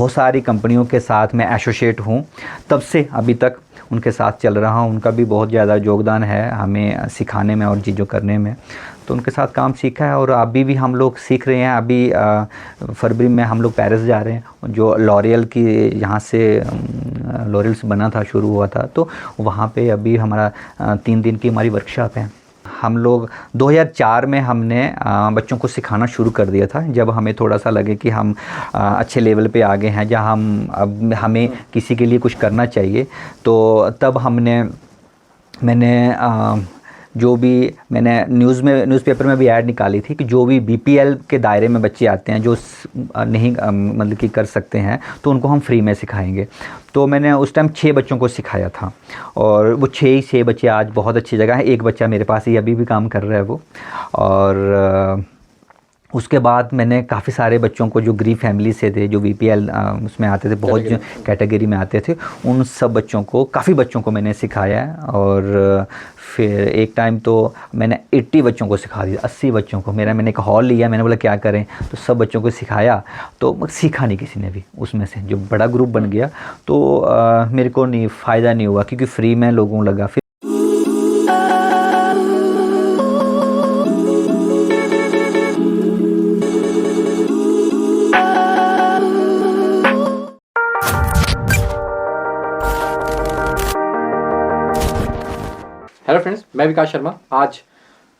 बहुत सारी कंपनियों के साथ मैं एसोसिएट हूँ, तब से अभी तक उनके साथ चल रहा हूँ। उनका भी बहुत ज़्यादा योगदान है हमें सिखाने में और चीज़ों करने में, तो उनके साथ काम सीखा है और अभी भी हम लोग सीख रहे हैं। अभी फरवरी में हम लोग पेरिस जा रहे हैं, जो लॉरियल की यहाँ से लॉरियल से बना था, शुरू हुआ था, तो वहाँ पे अभी हमारा 3 दिन की हमारी वर्कशॉप है। हम लोग 2004 में हमने बच्चों को सिखाना शुरू कर दिया था, जब हमें थोड़ा सा लगे कि हम अच्छे लेवल पे आ गए हैं, जहाँ हम अब हमें किसी के लिए कुछ करना चाहिए। तो तब मैंने जो भी मैंने न्यूज़पेपर में भी ऐड निकाली थी कि जो भी बीपीएल के दायरे में बच्चे आते हैं, जो नहीं मतलब कि कर सकते हैं, तो उनको हम फ्री में सिखाएंगे। तो मैंने उस टाइम 6 बच्चों को सिखाया था और वो 6 बच्चे आज बहुत अच्छी जगह है। एक बच्चा मेरे पास ही अभी भी काम कर रहा है वो। और उसके बाद मैंने काफ़ी सारे बच्चों को जो गरीब फैमिली से थे, जो बीपीएल उसमें आते थे, बहुत जो कैटेगरी में आते थे, उन सब बच्चों को, काफ़ी बच्चों को मैंने सिखाया है। और फिर एक टाइम तो मैंने 80 बच्चों को सिखा दिया, 80 बच्चों को। मैंने एक हॉल लिया, मैंने बोला क्या करें, तो सब बच्चों को सिखाया, तो सीखा नहीं किसी ने भी उसमें से। जो बड़ा ग्रुप बन गया तो मेरे को नहीं फ़ायदा नहीं हुआ, क्योंकि फ्री में लोगों को लगा। हेलो फ्रेंड्स, मैं विकास शर्मा। आज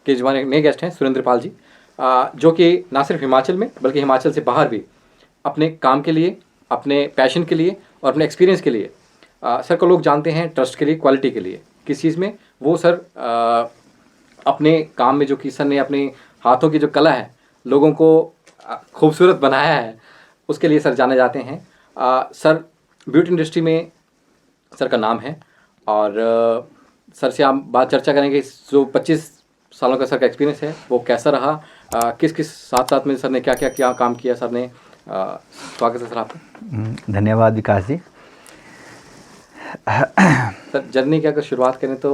के जो हमारे नए गेस्ट हैं सुरेंद्र पाल जी, जो कि ना सिर्फ हिमाचल में बल्कि हिमाचल से बाहर भी अपने काम के लिए, अपने पैशन के लिए और अपने एक्सपीरियंस के लिए सर को लोग जानते हैं ट्रस्ट के लिए, क्वालिटी के लिए। किस चीज़ में वो सर अपने काम में जो कि सर ने अपने हाथों की जो कला है लोगों को खूबसूरत बनाया है, उसके लिए सर जाने जाते हैं। सर ब्यूटी इंडस्ट्री में सर का नाम है और सर से हम बात चर्चा करेंगे जो 25 सालों का सर का एक्सपीरियंस है वो कैसा रहा, किस किस साथ में सर ने क्या काम किया सर ने। स्वागत है सर आपका। धन्यवाद विकास जी। सर जर्नी की अगर शुरुआत करें तो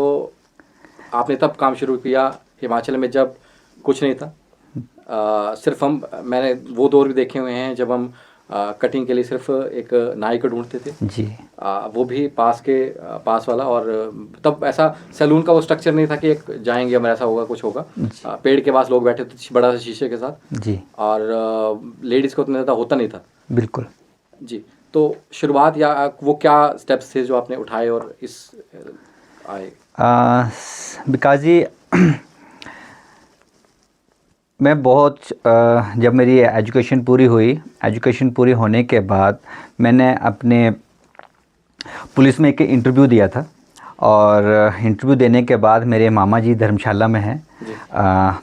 आपने तब काम शुरू किया हिमाचल में जब कुछ नहीं था। सिर्फ मैंने वो दौर भी देखे हुए हैं जब हम कटिंग के लिए सिर्फ एक नाई को ढूंढते थे जी। वो भी पास वाला, और तब ऐसा सैलून का वो स्ट्रक्चर नहीं था कि एक जाएंगे हम ऐसा होगा कुछ होगा। पेड़ के पास लोग बैठे थे बड़ा सा शीशे के साथ जी, और लेडीज़ को उतना ज़्यादा होता नहीं था। बिल्कुल जी। तो शुरुआत या वो क्या स्टेप्स थे जो आपने उठाए और इस आए? विकास जी, मैं बहुत जब मेरी एजुकेशन पूरी होने के बाद मैंने अपने पुलिस में एक इंटरव्यू दिया था। और इंटरव्यू देने के बाद मेरे मामा जी धर्मशाला में हैं,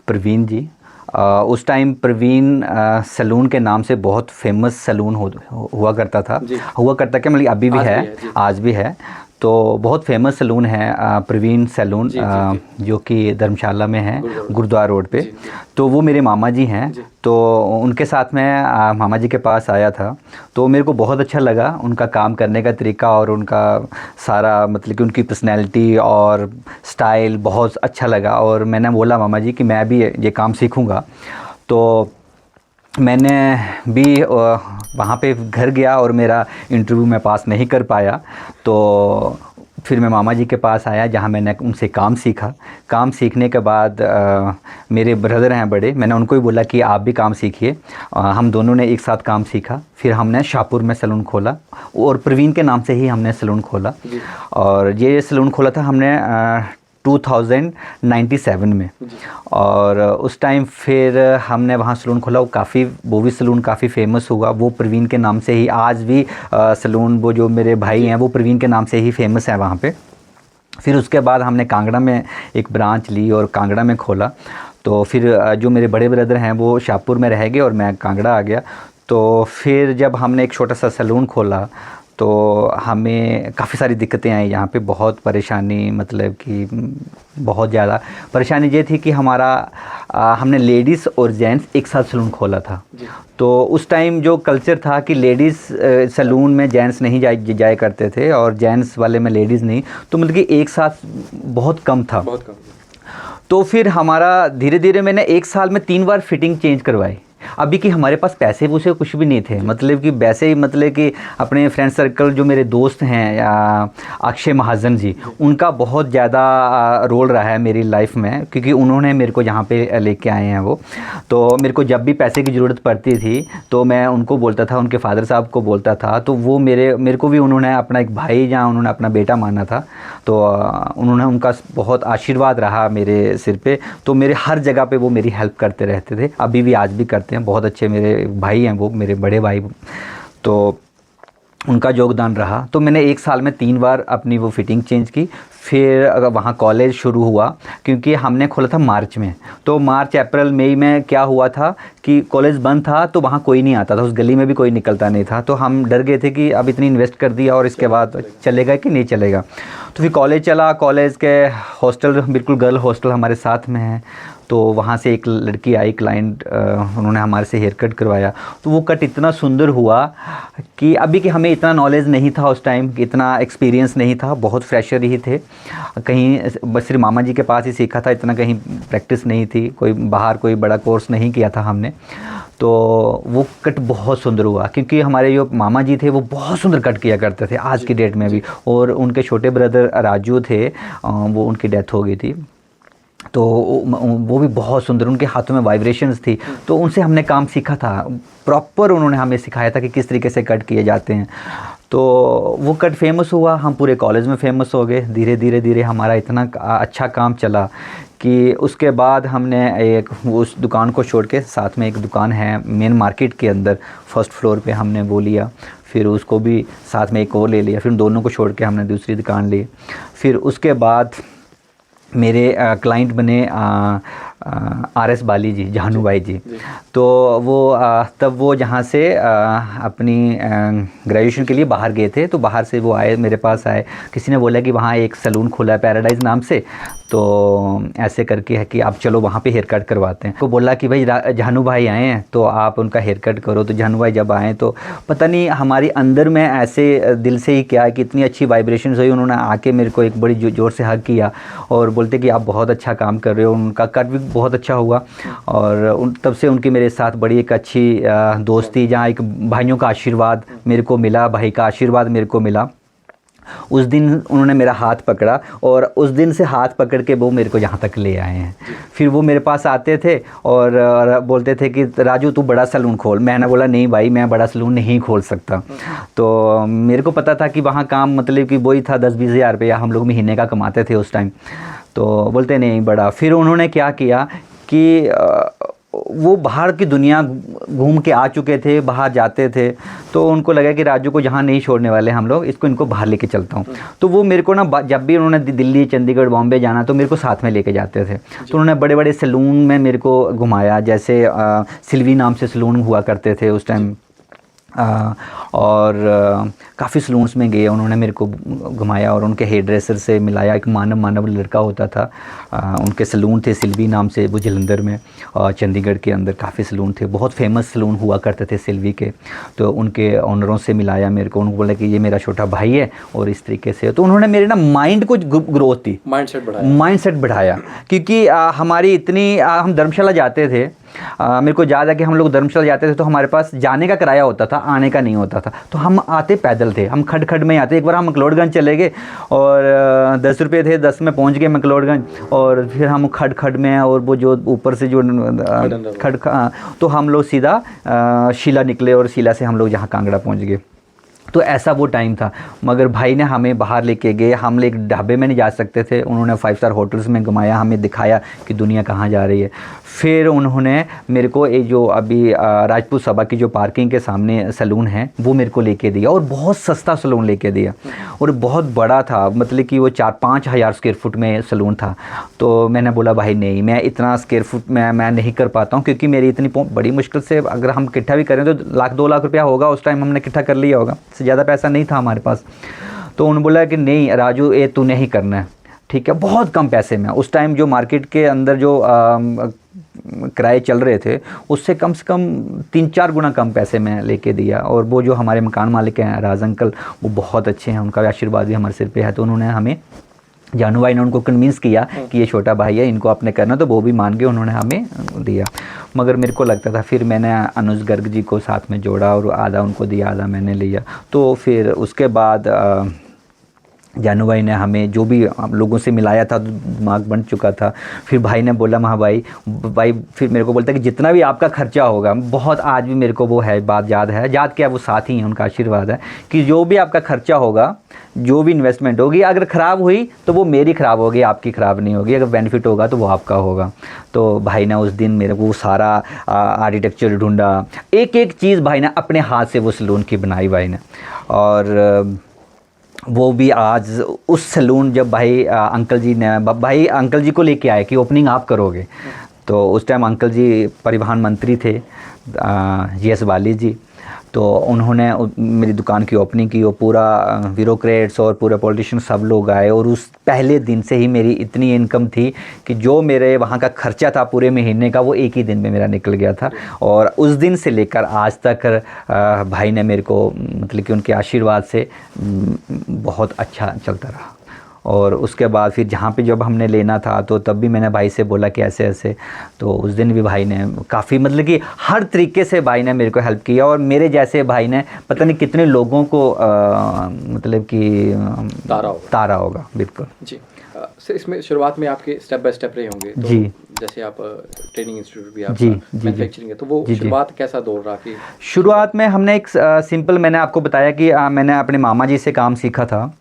प्रवीण जी। उस टाइम प्रवीण सैलून के नाम से बहुत फेमस सैलून हुआ करता था, क्या मतलब अभी भी है, आज भी है। तो बहुत फेमस सैलून है प्रवीण सैलून, जो कि धर्मशाला में है, गुरुद्वारा रोड पे। तो वो मेरे मामा जी हैं, तो उनके साथ मैं मामा जी के पास आया था। तो मेरे को बहुत अच्छा लगा उनका काम करने का तरीका और उनका सारा मतलब कि उनकी पर्सनैलिटी और स्टाइल बहुत अच्छा लगा। और मैंने बोला मामा जी कि मैं भी ये काम सीखूँगा। तो मैंने भी वहाँ पे घर गया और मेरा इंटरव्यू मैं पास नहीं कर पाया। तो फिर मैं मामा जी के पास आया, जहाँ मैंने उनसे काम सीखा। काम सीखने के बाद मेरे ब्रदर हैं बड़े, मैंने उनको ही बोला कि आप भी काम सीखिए। हम दोनों ने एक साथ काम सीखा। फिर हमने शाहपुर में सैलून खोला और प्रवीण के नाम से ही हमने सैलून खोला। और ये सैलून खोला था हमने 2097 में। और उस टाइम फिर हमने वहाँ सैलून खोला। वो भी सैलून काफ़ी फेमस हुआ। वो प्रवीण के नाम से ही आज भी सैलून, वो जो मेरे भाई हैं वो प्रवीण के नाम से ही फेमस है वहाँ पे। फिर उसके बाद हमने कांगड़ा में एक ब्रांच ली और कांगड़ा में खोला। तो फिर जो मेरे बड़े ब्रदर हैं वो शाहपुर में रह गए और मैं कांगड़ा आ गया। तो फिर जब हमने एक छोटा सा सैलून खोला तो हमें काफ़ी सारी दिक्कतें आई यहाँ पे, बहुत परेशानी, मतलब कि बहुत ज़्यादा परेशानी ये थी कि हमने लेडीज़ और जेंट्स एक साथ सैलून खोला था। तो उस टाइम जो कल्चर था कि लेडीज़ सैलून में जेंट्स नहीं जाया करते थे और जेंट्स वाले में लेडीज़ नहीं, तो मतलब कि एक साथ बहुत कम था। तो फिर हमारा धीरे धीरे मैंने एक साल में 3 बार फिटिंग चेंज करवाई, अभी कि हमारे पास पैसे वूसे कुछ भी नहीं थे, मतलब कि वैसे ही, मतलब कि अपने फ्रेंड सर्कल जो मेरे दोस्त हैं अक्षय महाजन जी, उनका बहुत ज़्यादा रोल रहा है मेरी लाइफ में, क्योंकि उन्होंने मेरे को यहाँ पे लेके आए हैं वो। तो मेरे को जब भी पैसे की ज़रूरत पड़ती थी तो मैं उनको बोलता था, उनके फादर साहब को बोलता था, तो वो मेरे को भी उन्होंने अपना एक भाई या उन्होंने अपना बेटा माना था। तो उन्होंने, उनका बहुत आशीर्वाद रहा मेरे सिर पे, तो मेरे हर जगह पे वो मेरी हेल्प करते रहते थे, अभी भी आज भी करते हैं। बहुत अच्छे मेरे भाई हैं वो, मेरे बड़े भाई। तो उनका योगदान रहा। तो मैंने 1 साल में 3 बार अपनी वो फ़िटिंग चेंज की। फिर अगर वहाँ कॉलेज शुरू हुआ, क्योंकि हमने खोला था मार्च में, तो मार्च अप्रैल मई में क्या हुआ था कि कॉलेज बंद था, तो वहाँ कोई नहीं आता था, उस गली में भी कोई निकलता नहीं था। तो हम डर गए थे कि अब इतनी इन्वेस्ट कर दिया और इसके बाद चलेगा कि नहीं चलेगा। तो फिर कॉलेज चला, कॉलेज के हॉस्टल, बिल्कुल गर्ल हॉस्टल हमारे साथ में है, तो वहाँ से एक लड़की आई क्लाइंट, उन्होंने हमारे से हेयर कट करवाया। तो वो कट इतना सुंदर हुआ कि अभी कि हमें इतना नॉलेज नहीं था उस टाइम, इतना एक्सपीरियंस नहीं था, बहुत फ्रेशर ही थे, कहीं बस सिर्फ मामा जी के पास ही सीखा था, इतना कहीं प्रैक्टिस नहीं थी, कोई बाहर कोई बड़ा कोर्स नहीं किया था हमने। तो वो कट बहुत सुंदर हुआ, क्योंकि हमारे जो मामा जी थे वो बहुत सुंदर कट किया करते थे आज की डेट में भी। और उनके छोटे ब्रदर राजू थे, वो उनकी डेथ हो गई थी, तो वो भी बहुत सुंदर, उनके हाथों में वाइब्रेशंस थी, तो उनसे हमने काम सीखा था। प्रॉपर उन्होंने हमें सिखाया था कि किस तरीके से कट किए जाते हैं। तो वो कट फेमस हुआ, हम पूरे कॉलेज में फेमस हो गए। धीरे धीरे धीरे हमारा इतना अच्छा काम चला कि उसके बाद हमने एक उस दुकान को छोड़ के, साथ में एक दुकान है मेन मार्केट के अंदर फर्स्ट फ्लोर पे, हमने वो लिया। फिर उसको भी साथ में एक और ले लिया, फिर दोनों को छोड़ के हमने दूसरी दुकान ली। फिर उसके बाद मेरे क्लाइंट बने RS बाली जी, जहानू भाई जी। तो वो तब वो जहाँ से अपनी ग्रेजुएशन के लिए बाहर गए थे, तो बाहर से वो आए, मेरे पास आए। किसी ने बोला कि वहाँ एक सलून खुला है पैराडाइज नाम से, तो ऐसे करके है कि आप चलो वहाँ पे हेयर कट करवाते हैं। तो बोला कि भाई जहानू भाई आए हैं तो आप उनका हेयर कट करो। तो जहानू भाई जब आए तो पता नहीं हमारी अंदर में ऐसे दिल से ही क्या कि इतनी अच्छी वाइब्रेशंस हुई, उन्होंने आके मेरे को एक बड़ी ज़ोर से हग किया और बोलते कि आप बहुत अच्छा काम कर रहे हो। उनका कट भी बहुत अच्छा हुआ और तब से उनकी मेरे साथ बड़ी एक अच्छी दोस्ती, जहाँ एक भाइयों का आशीर्वाद मेरे को मिला, भाई का आशीर्वाद मेरे को मिला। उस दिन उन्होंने मेरा हाथ पकड़ा और उस दिन से हाथ पकड़ के वो मेरे को यहाँ तक ले आए हैं। फिर वो मेरे पास आते थे और बोलते थे कि राजू तू बड़ा सलून खोल। मैंने बोला नहीं भाई, मैं बड़ा सलून नहीं खोल सकता। तो मेरे को पता था कि वहाँ काम मतलब कि वही था 10-20 हज़ार रुपया हम लोग महीने का कमाते थे उस टाइम। तो बोलते नहीं बड़ा। फिर उन्होंने क्या किया कि वो बाहर की दुनिया घूम के आ चुके थे, बाहर जाते थे, तो उनको लगा कि राजू को यहाँ नहीं छोड़ने वाले हम लोग, इनको बाहर लेके चलता हूँ। तो वो मेरे को ना, जब भी उन्होंने दिल्ली, चंडीगढ़, बॉम्बे जाना तो मेरे को साथ में लेके जाते थे। तो उन्होंने बड़े बड़े सैलून में मेरे को घुमाया, जैसे सिल्वी नाम से सैलून हुआ करते थे उस टाइम, और काफ़ी सलून्स में गए, उन्होंने मेरे को घुमाया और उनके हेयर ड्रेसर से मिलाया। एक मानव लड़का होता था, उनके सलून थे सिल्वी नाम से, वो जलंधर में और चंडीगढ़ के अंदर काफ़ी सलून थे, बहुत फेमस सलून हुआ करते थे सिल्वी के। तो उनके ऑनरों से मिलाया मेरे को, उनको बोला कि ये मेरा छोटा भाई है और इस तरीके से। तो उन्होंने मेरे ना माइंड को ग्रोथ दी, माइंडसेट बढ़ाया, क्योंकि हमारी इतनी हम धर्मशाला जाते थे, मेरे को याद है कि हम लोग धर्मशाला जाते थे तो हमारे पास जाने का किराया होता था, आने का नहीं होता था। तो हम आते पैदल थे, हम खड़ में आते। एक बार हम मैक्लोडगंज चले गए और 10 रुपये थे, 10 में पहुंच गए मैक्लोडगंज। और फिर हम खड़ में, और वो जो ऊपर से जो तो हम लोग सीधा शीला निकले और शीला से हम लोग जहाँ कांगड़ा पहुँच गए। तो ऐसा वो टाइम था। मगर भाई ने हमें बाहर लेके गए, हम लोग ढाबे में नहीं जा सकते थे, उन्होंने 5 स्टार होटल्स में घुमाया, हमें दिखाया कि दुनिया कहाँ जा रही है। फिर उन्होंने मेरे को एक जो अभी राजपूत सभा की जो पार्किंग के सामने सलून है वो मेरे को लेके दिया, और बहुत सस्ता सलून लेके दिया, और बहुत बड़ा था, मतलब कि वो 4-5 हज़ार स्क्वायर फुट में सलून था। तो मैंने बोला भाई नहीं, मैं इतना स्क्वायर फुट में मैं नहीं कर पाता हूँ, क्योंकि मेरी इतनी बड़ी मुश्किल से अगर हम इकट्ठा भी करें तो 1-2 लाख रुपया होगा। उस टाइम हमने इकट्ठा कर लिया होगा, ज़्यादा पैसा नहीं था हमारे पास। तो उन्होंने बोला कि नहीं राजू, ये तूने ही करना है, ठीक है। बहुत कम पैसे में, उस टाइम जो मार्केट के अंदर जो किराए चल रहे थे उससे कम से कम 3-4 गुना कम पैसे में लेके दिया। और वो जो हमारे मकान मालिक हैं राज अंकल, वो बहुत अच्छे हैं, उनका आशीर्वाद भी हमारे सिर पे है। तो उन्होंने हमें जानू भाई ने उनको कन्विंस किया कि ये छोटा भाई है, इनको आपने करना, तो वो भी मान गए, उन्होंने हमें दिया। मगर मेरे को लगता था, फिर मैंने अनुज गर्ग जी को साथ में जोड़ा और आधा उनको दिया, आधा मैंने लिया। तो फिर उसके बाद जानू भाई ने हमें जो भी लोगों से मिलाया था, दिमाग बन चुका था। फिर भाई ने बोला, हाँ भाई फिर मेरे को बोलता कि जितना भी आपका खर्चा होगा, बहुत आज भी मेरे को वो है बात याद है, याद क्या, वो साथ ही हैं, उनका आशीर्वाद है कि जो भी आपका खर्चा होगा, जो भी इन्वेस्टमेंट होगी, अगर ख़राब हुई तो वो मेरी ख़राब होगी, आपकी ख़राब नहीं होगी, अगर बेनिफिट होगा तो वो आपका होगा। तो भाई ने उस दिन मेरे को सारा आर्किटेक्चर ढूंढा, एक एक चीज़ भाई ने अपने हाथ से वो सैलून की बनाई भाई ने। और वो भी आज उस सैलून, जब भाई अंकल जी को लेके आए कि ओपनिंग आप करोगे, तो उस टाइम अंकल जी परिवहन मंत्री थे, GS बाली जी। तो उन्होंने मेरी दुकान की ओपनिंग की, वो पूरा ब्यूरोक्रेट्स और पूरे पॉलिटिशियन सब लोग आए, और उस पहले दिन से ही मेरी इतनी इनकम थी कि जो मेरे वहाँ का खर्चा था पूरे महीने का, वो एक ही दिन में मेरा निकल गया था। और उस दिन से लेकर आज तक भाई ने मेरे को, मतलब कि उनके आशीर्वाद से बहुत अच्छा चलता रहा। और उसके बाद फिर जहाँ पे जब हमने लेना था, तो तब भी मैंने भाई से बोला कि ऐसे ऐसे, तो उस दिन भी भाई ने काफ़ी, मतलब कि हर तरीके से भाई ने मेरे को हेल्प किया। और मेरे जैसे भाई ने पता नहीं कितने लोगों को मतलब कि तारा होगा। बिल्कुल जी। सर, इसमें शुरुआत में आपके स्टेप बाय स्टेप रहे होंगे, तो जी। जैसे आप ट्रेनिंग इंस्टीट्यूट भी आप जी, मैन्युफैक्चरिंग है, तो वो शुरुआत कैसा दौर रहा? कि शुरुआत में हमने एक सिंपल, मैंने आपको बताया कि मैंने अपने मामा जी से काम सीखा था।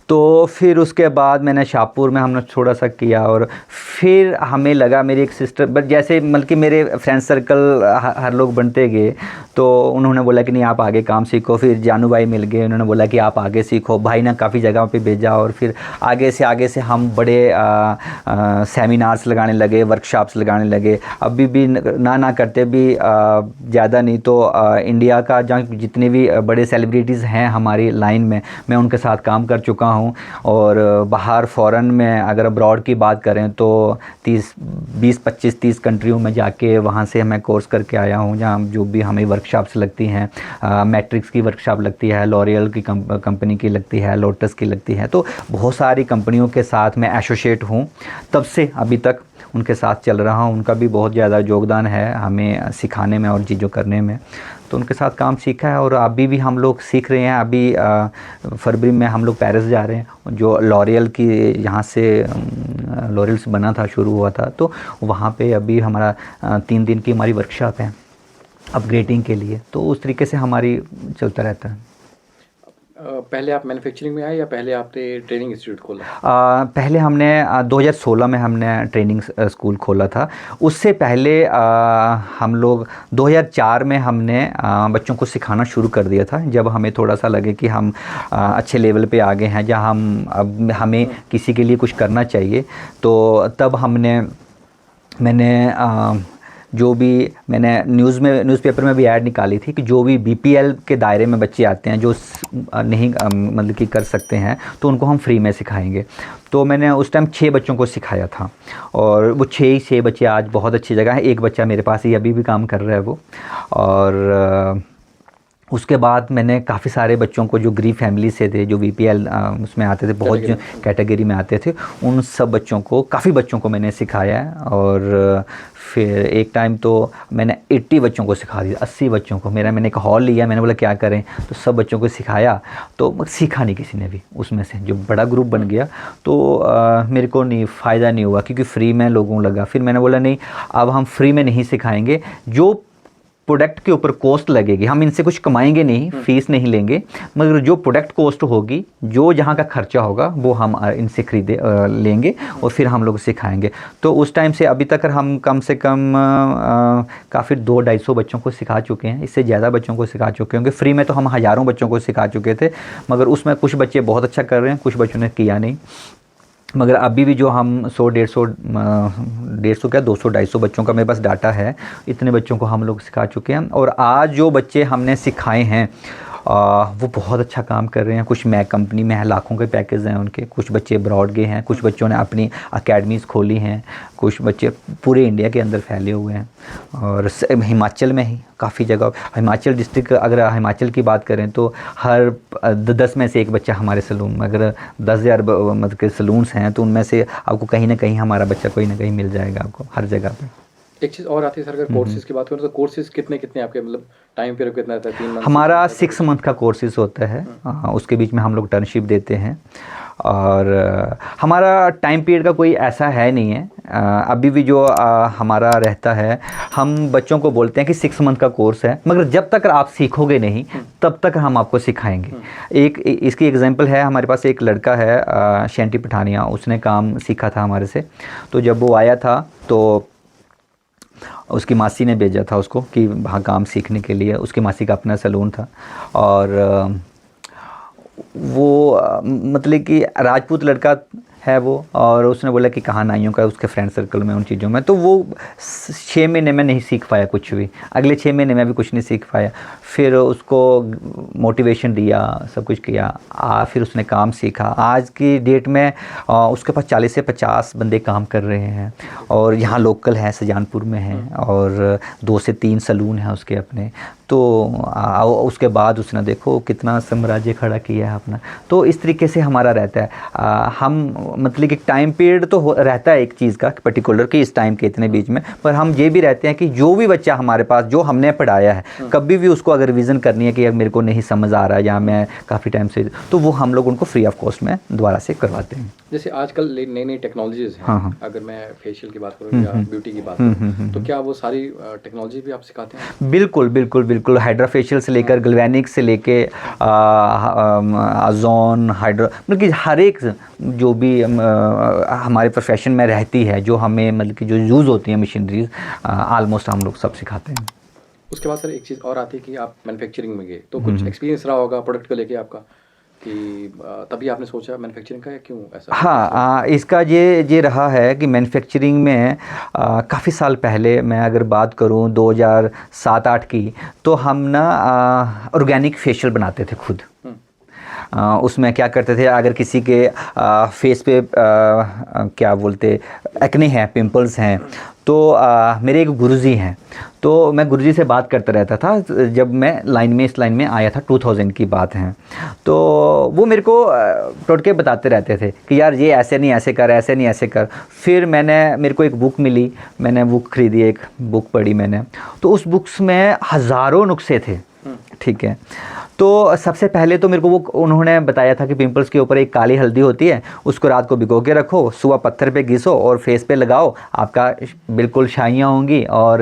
तो फिर उसके बाद मैंने शाहपुर में हमने थोड़ा सा किया, और फिर हमें लगा, मेरी एक सिस्टर, बट जैसे मतलब कि मेरे फ्रेंड सर्कल हर लोग बनते गए, तो उन्होंने बोला कि नहीं आप आगे काम सीखो। फिर जानू भाई मिल गए, उन्होंने बोला कि आप आगे सीखो। भाई ने काफ़ी जगह पे भेजा, और फिर आगे से हम बड़े सेमिनार्स लगाने लगे, वर्कशॉप्स लगाने लगे। अभी भी ना करते भी ज़्यादा नहीं तो इंडिया का जहाँ जितने भी बड़े सेलिब्रिटीज़ हैं हमारी लाइन में, मैं उनके साथ काम कर चुका हूँ। और बाहर फ़ॉरेन में अगर अब्रॉड की बात करें तो 20-25-30 कंट्रियों में जाके वहाँ से मैं कोर्स करके आया हूँ, जहाँ जो भी हमें वर्कशॉप्स लगती हैं, मैट्रिक्स की वर्कशॉप लगती है, लॉरियल की कंपनी की लगती है, लोटस की लगती है। तो बहुत सारी कंपनियों के साथ मैं एसोसिएट हूँ, तब से अभी तक उनके साथ चल रहा हूँ। उनका भी बहुत ज़्यादा योगदान है हमें सिखाने में और चीज़ों करने में, तो उनके साथ काम सीखा है। और अभी भी हम लोग सीख रहे हैं। अभी फरवरी में हम लोग पेरिस जा रहे हैं, जो लॉरियल की यहाँ से लॉरियल से बना था, शुरू हुआ था, तो वहाँ पे अभी हमारा 3 दिन की हमारी वर्कशॉप है अपग्रेडिंग के लिए। तो उस तरीके से हमारी चलता रहता है। पहले आप मैन्युफैक्चरिंग में आए या पहले आपने ट्रेनिंग इंस्टीट्यूट खोला? पहले हमने 2016 में हमने ट्रेनिंग स्कूल खोला था। उससे पहले हम लोग 2004 में हमने बच्चों को सिखाना शुरू कर दिया था, जब हमें थोड़ा सा लगे कि हम अच्छे लेवल पे आ गए हैं, जहाँ हम अब हमें किसी के लिए कुछ करना चाहिए। तो तब मैंने जो भी मैंने न्यूज़पेपर में भी ऐड निकाली थी कि जो भी BPL के दायरे में बच्चे आते हैं, जो नहीं मतलब कि कर सकते हैं, तो उनको हम फ्री में सिखाएंगे। तो मैंने उस टाइम 6 बच्चों को सिखाया था, और वो 6 बच्चे आज बहुत अच्छी जगह है। एक बच्चा मेरे पास ही अभी भी काम कर रहा है वो। और उसके बाद मैंने काफ़ी सारे बच्चों को जो गरीब फैमिली से थे, जो BPL उसमें आते थे, बहुत जो कैटेगरी में आते थे, उन सब बच्चों को, काफ़ी बच्चों को मैंने सिखाया है। और फिर एक टाइम तो मैंने 80 बच्चों को सिखा दिया, 80 बच्चों को। मैंने एक हॉल लिया, मैंने बोला क्या करें, तो सब बच्चों को सिखाया। तो सीखा नहीं किसी ने भी उसमें से, जो बड़ा ग्रुप बन गया। तो मेरे को नहीं फ़ायदा नहीं हुआ, क्योंकि फ्री में लोगों को लगा। फिर मैंने बोला नहीं, अब हम फ्री में नहीं सिखाएंगे, जो प्रोडक्ट के ऊपर कॉस्ट लगेगी, हम इनसे कुछ कमाएंगे नहीं, फीस नहीं लेंगे, मगर जो प्रोडक्ट कॉस्ट होगी, जो जहाँ का खर्चा होगा, वो हम इनसे लेंगे और फिर हम लोग सिखाएंगे। तो उस टाइम से अभी तक हम कम से कम काफ़ी 200-250 बच्चों को सिखा चुके हैं, इससे ज़्यादा बच्चों को सिखा चुके होंगे। फ्री में तो हम हज़ारों बच्चों को सिखा चुके थे, मगर उसमें कुछ बच्चे बहुत अच्छा कर रहे हैं, कुछ बच्चों ने किया नहीं। मगर अभी भी जो हम 100-150 क्या 200-250 बच्चों का मेरे पास डाटा है, इतने बच्चों को हम लोग सिखा चुके हैं। और आज जो बच्चे हमने सिखाए हैं, वो बहुत अच्छा काम कर रहे हैं। कुछ मैं कंपनी में है, लाखों के पैकेज हैं उनके। कुछ बच्चे अब्रॉड गए हैं, कुछ बच्चों ने अपनी अकेडमीज़ खोली हैं, कुछ बच्चे पूरे इंडिया के अंदर फैले हुए हैं। और हिमाचल में ही काफ़ी जगह, हिमाचल डिस्ट्रिक्ट, अगर हिमाचल की बात करें तो हर 10 में से एक बच्चा हमारे सलून में, अगर 10,000 मतलब के सलून्स हैं तो उनमें से आपको कहीं ना कहीं हमारा बच्चा कोई ना कहीं मिल जाएगा आपको हर जगह पे। एक चीज़ और आती है सर, अगर कोर्सेज़ की बात करें तो कोर्सेज़ कितने कितने आपके, मतलब टाइम पीरियड कितना रहता है? 3 मंथ? हमारा 6 मंथ का कोर्सेज़ होता है। उसके बीच में हम लोग टर्नशिप देते हैं। और हमारा टाइम पीरियड का कोई ऐसा है नहीं है। अभी भी जो हमारा रहता है, हम बच्चों को बोलते हैं कि 6 मंथ का कोर्स है, मगर जब तक आप सीखोगे नहीं तब तक हम आपको सिखाएंगे। एक इसकी एग्जांपल है, हमारे पास एक लड़का है शेंटी पठानिया, उसने काम सीखा था हमारे से। तो जब वो आया था तो उसकी मासी ने भेजा था उसको कि वहाँ काम सीखने के लिए। उसकी मासी का अपना सैलून था और वो मतलब कि राजपूत लड़का है वो, और उसने बोला कि कहाँ नाइयों का उसके फ्रेंड सर्कल में, उन चीज़ों में। तो वो 6 महीने में नहीं सीख पाया कुछ भी, अगले 6 महीने में भी कुछ नहीं सीख पाया। फिर उसको मोटिवेशन दिया, सब कुछ किया, फिर उसने काम सीखा। आज की डेट में उसके पास 40 से 50 बंदे काम कर रहे हैं, और यहाँ लोकल हैं, सजानपुर में हैं, और 2 से 3 सलून हैं उसके अपने। तो उसके बाद उसने देखो कितना साम्राज्य खड़ा किया है अपना। तो इस तरीके से हमारा रहता है। हम मतलब कि टाइम पीरियड तो रहता है एक चीज़ का पर्टिकुलर कि इस टाइम के इतने बीच में, पर हम ये भी रहते हैं कि जो भी बच्चा हमारे पास, जो हमने पढ़ाया है, कभी भी उसको अगर रिवीजन करनी है कि अब मेरे को नहीं समझ आ रहा है या मैं काफ़ी टाइम से, तो वो हम लोग उनको फ्री ऑफ कॉस्ट में दोबारा से करवाते हैं। जैसे आजकल नई नई टेक्नोलॉजीज़ हैं। हाँ। अगर मैं फेशियल की बात करूँ या ब्यूटी की बात करूँ, तो क्या वो सारी टेक्नोलॉजी भी आप सिखाते हैं? बिल्कुल बिल्कुल बिल्कुल। हाइड्रा फेशियल से लेकर गल्वेनिक से लेके अजोन हाइड्रा, मतलब कि हर एक जो भी हमारे प्रोफेशन में रहती है, जो हमें मतलब कि जो यूज़ होती हैं मशीनरीज, आलमोस्ट हम लोग सब सिखाते हैं। उसके बाद सर एक चीज़ और आती है कि आप मैन्युफैक्चरिंग में गए, तो कुछ एक्सपीरियंस रहा होगा प्रोडक्ट को लेके आपका, कि तभी आपने सोचा मैन्युफैक्चरिंग का, या क्यों ऐसा? हाँ, इसका ये रहा है कि मैन्युफैक्चरिंग में काफ़ी साल पहले, मैं अगर बात करूँ 2007-8 की, तो हम ना ऑर्गेनिक फेशियल बनाते थे खुद। उसमें क्या करते थे, अगर किसी के फेस पे क्या बोलते एक्ने है, पिंपल्स हैं, तो मेरे एक गुरुजी हैं, तो मैं गुरुजी से बात करता रहता था जब मैं इस लाइन में आया था, 2000 की बात है। तो वो मेरे को टोटके बताते रहते थे कि यार ये ऐसे नहीं ऐसे कर, ऐसे नहीं ऐसे कर। फिर मेरे को एक बुक मिली, मैंने बुक ख़रीदी, एक बुक पढ़ी मैंने, तो उस बुक्स में हज़ारों नुस्खे थे। ठीक है, तो सबसे पहले तो मेरे को वो उन्होंने बताया था कि पिंपल्स के ऊपर एक काली हल्दी होती है, उसको रात को भिगो के रखो, सुबह पत्थर पे घिसो और फेस पे लगाओ, आपका बिल्कुल शाइयाँ होंगी और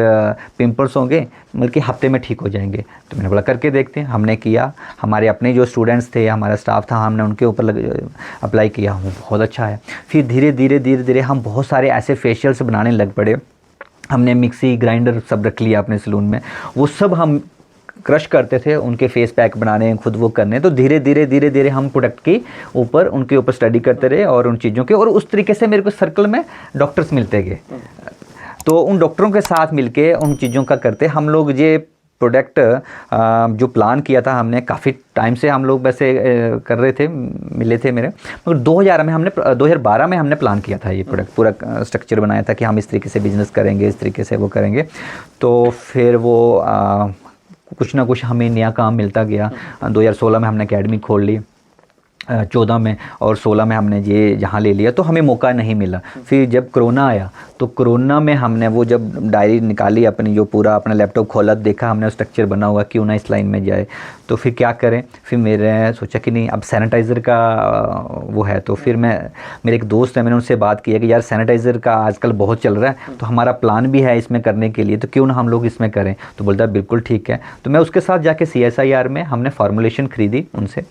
पिंपल्स होंगे, बल्कि हफ्ते में ठीक हो जाएंगे। तो मैंने बोला करके देखते हैं। हमने किया, हमारे अपने जो स्टूडेंट्स थे, हमारा स्टाफ था, हमने उनके ऊपर अप्लाई किया, वो बहुत अच्छा है। फिर धीरे धीरे हम बहुत सारे ऐसे फेशियल्स बनाने लग पड़े। हमने मिक्सी ग्राइंडर सब रख लिया अपने सलून में, वो सब हम क्रश करते थे, उनके फेस पैक बनाने, खुद वो करने। तो धीरे धीरे हम प्रोडक्ट के ऊपर, उनके ऊपर स्टडी करते रहे और उन चीज़ों के, और उस तरीके से मेरे को सर्कल में डॉक्टर्स मिलते गए। तो उन डॉक्टरों के साथ मिलके उन चीज़ों का करते हम लोग ये प्रोडक्ट जो प्लान किया था हमने, काफ़ी टाइम से हम लोग वैसे कर रहे थे, मिले थे मेरे, मगर 2012 में हमने प्लान किया था ये प्रोडक्ट, पूरा स्ट्रक्चर बनाया था कि हम इस तरीके से बिज़नेस करेंगे, इस तरीके से वो करेंगे। तो फिर वो कुछ ना कुछ हमें नया काम मिलता गया। 2016 में हमने एकेडमी खोल ली, 14 में, और 16 में हमने ये यहाँ ले लिया, तो हमें मौका नहीं मिला। फिर जब कोरोना आया, तो कोरोना में हमने वो जब डायरी निकाली अपनी, जो पूरा अपना लैपटॉप खोला, देखा हमने स्ट्रक्चर बना हुआ, क्यों ना इस लाइन में जाए। तो फिर क्या करें, फिर मैंने सोचा कि नहीं, अब सैनिटाइज़र का वो है। तो फिर मेरे एक दोस्त है, मैंने उनसे बात किया कि यार सैनिटाइज़र का आजकल बहुत चल रहा है, तो हमारा प्लान भी है इसमें करने के लिए, तो क्यों ना हम लोग इसमें करें। तो बोलता है बिल्कुल ठीक है। तो मैं उसके साथ जाके CSIR में हमने फार्मूलेशन ख़रीदी उनसे,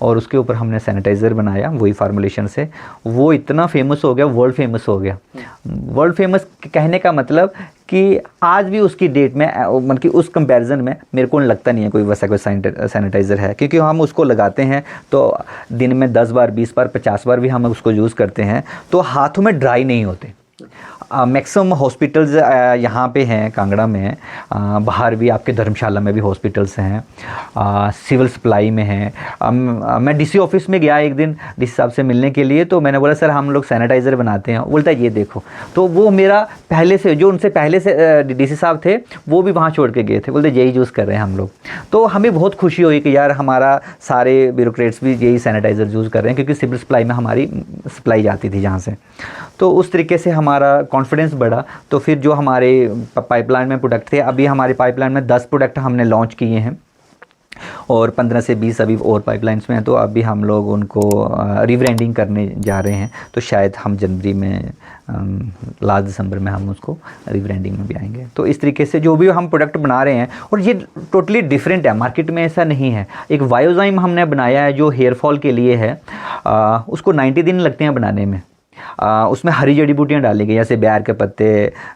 और उसके ऊपर हमने सैनिटाइज़र बनाया वही फार्मूलेशन से। वो इतना फेमस हो गया, वर्ल्ड फेमस हो गया। वर्ल्ड फेमस कहने का मतलब कि आज भी उसकी डेट में, मतलब कि उस कंपैरिजन में मेरे को लगता नहीं है कोई वैसा कोई सैनिटाइज़र है, क्योंकि हम उसको लगाते हैं तो दिन में 10 बार, 20 बार, 50 बार भी हम उसको यूज़ करते हैं, तो हाथों में ड्राई नहीं होते। मैक्सिमम हॉस्पिटल्स यहाँ पे हैं, कांगड़ा में हैं, बाहर भी आपके धर्मशाला में भी हॉस्पिटल्स हैं, सिविल सप्लाई में हैं। मैं डीसी ऑफिस में गया एक दिन डीसी साहब से मिलने के लिए, तो मैंने बोला सर हम लोग सैनिटाइज़र बनाते हैं। बोलता है ये देखो, तो वो मेरा पहले से जो उनसे पहले से डीसी साहब थे वो भी वहाँ छोड़ के गए थे, बोलते यही यूज़ कर रहे हैं हम लोग। तो हमें बहुत खुशी हुई कि यार हमारा सारे ब्यूरोक्रेट्स भी यही सैनिटाइज़र यूज़ कर रहे हैं, क्योंकि सिविल सप्लाई में हमारी सप्लाई जाती थी जहाँ से। तो उस तरीके से हमारा कॉन्फिडेंस बढ़ा। तो फिर जो हमारे पाइपलाइन में प्रोडक्ट थे, अभी हमारे पाइपलाइन में 10 प्रोडक्ट हमने लॉन्च किए हैं और 15 से 20 अभी और पाइपलाइंस में हैं। तो अभी हम लोग उनको रीब्रांडिंग करने जा रहे हैं, तो शायद हम जनवरी में लास्ट दिसंबर में हम उसको रीब्रांडिंग में भी आएंगे। तो इस तरीके से जो भी हम प्रोडक्ट बना रहे हैं, और ये टोटली डिफरेंट है, मार्केट में ऐसा नहीं है। एक वायोजाइम हमने बनाया है जो हेयर फॉल के लिए है, उसको 90 दिन लगते हैं बनाने में। उसमें हरी जड़ी बूटियाँ डाली गई, जैसे बैर के पत्ते,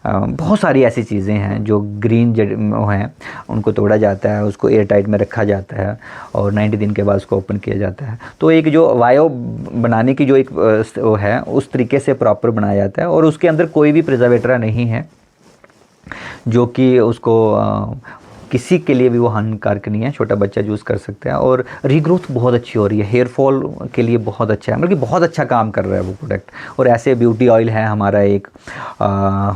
बहुत सारी ऐसी चीज़ें हैं जो ग्रीन हैं, उनको तोड़ा जाता है, उसको एयर टाइट में रखा जाता है और 90 दिन के बाद उसको ओपन किया जाता है। तो एक जो वायो बनाने की जो एक वो है, उस तरीके से प्रॉपर बनाया जाता है और उसके अंदर कोई भी प्रिजर्वेटर नहीं है जो कि उसको किसी के लिए भी वो हानिकारक नहीं है, छोटा बच्चा यूज़ कर सकता है। और रीग्रोथ बहुत अच्छी हो रही है, हेयर फॉल के लिए बहुत अच्छा है, मतलब कि बहुत अच्छा काम कर रहा है वो प्रोडक्ट। और ऐसे ब्यूटी ऑयल है हमारा एक,